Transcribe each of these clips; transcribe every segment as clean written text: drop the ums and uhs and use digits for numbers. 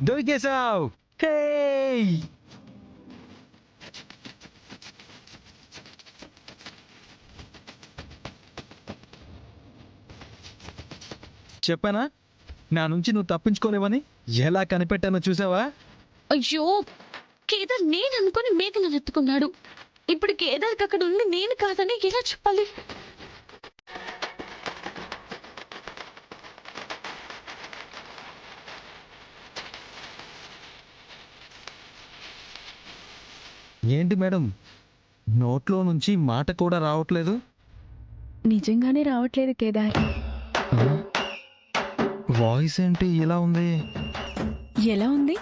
దొరికేసావ్. హే, చెప్పానా నా నుంచి నువ్వు తప్పించుకోలేవని? ఎలా కనిపెట్టానో చూసావా? అయ్యో, కేదార్ నేను అనుకుని మేఘలను ఎత్తుకున్నాడు. ఇప్పుడు కేదార్కి అక్కడ ఉండి నేను కాదని ఎలా చెప్పాలి? ఏంటి మేడం, నోట్లో నుంచి మాట కూడా రావట్లేదు? నిజంగానే రావట్లేదు కేదార్. వాయిస్ ఏంటి ఇలా ఉంది? ఎలా ఉంది?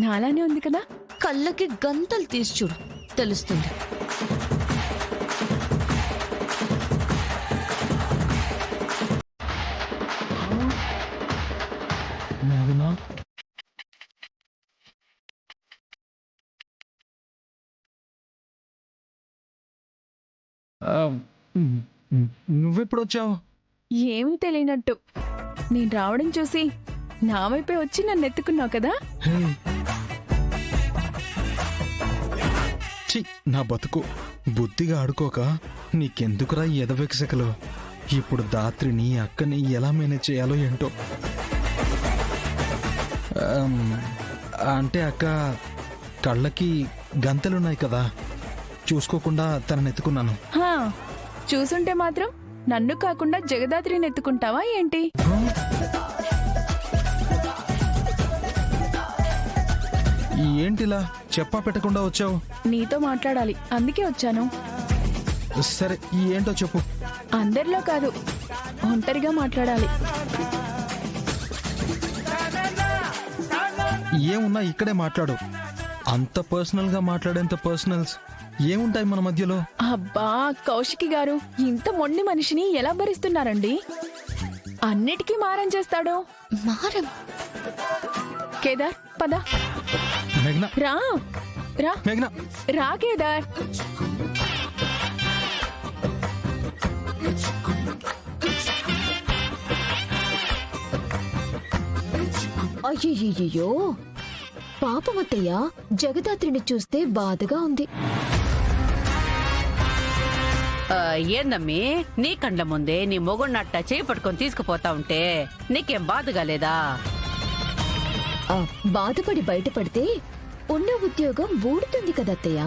నాలానే ఉంది కదా. కళ్ళకి గంతలు తీసి చూడు, తెలుస్తుంది. మేఘనా, నువ్వెప్పుడు వచ్చావు? ఏమీ తెలియనట్టు నేను రావడం చూసి నా వైపే వచ్చి నన్ను ఎత్తుకున్నావు కదా. హే. ఛీ, నా బతుకు బుద్ధిగా ఆడుకోక నీకెందుకురా ఈ ఎదవెక్సెకలు? ఇప్పుడు దాత్రిని అక్కని ఎలా మేనేజ్ చేయాలో ఏంటో. అంటే అక్క కళ్ళకి గంతలున్నాయి కదా, చూసుకోకుండా తనని ఎత్తుకున్నాను. హా, చూసుంటే మాత్రం నన్ను కాకుండా జగదాత్రిని ఎత్తుకుంటావా ఏంటి? ఏంటిలా చెప్పా పెట్టకుండా వచ్చావు? నీతో మాట్లాడాలి, అందుకే వచ్చాను. సరే, ఏంటో చెప్పు. అందరిలో కాదు, ఒంటరిగా మాట్లాడాలి. ఏమున్నా ఇక్కడే మాట్లాడు. అంత పర్సనల్ గా మాట్లాడేంత పర్సనల్స్ ఏముంటాయి మన మధ్యలో? అబ్బా కౌశికి గారు, ఇంత మొండి మనిషిని ఎలా భరిస్తున్నారండి? అన్నిటికీ మారం చేస్తాడు. మారం? కేదార్ పద. మేఘనా, రా రా మేఘనా. రా కేదార్. అయ్యయ్యో, పాపమత్తయ్య, జగదాత్రిని చూస్తే బాధగా ఉంది. ఏందమ్మీ, నీ కండ్ల ముందే నీ మొగుడినట్ట చేయి పట్టుకొని తీసుకుపోతా ఉంటే నీకేం బాధగా లేదా? బాధపడి బయటపడితే ఉన్న ఉద్యోగం ఊడుతుంది కదత్తయ్య.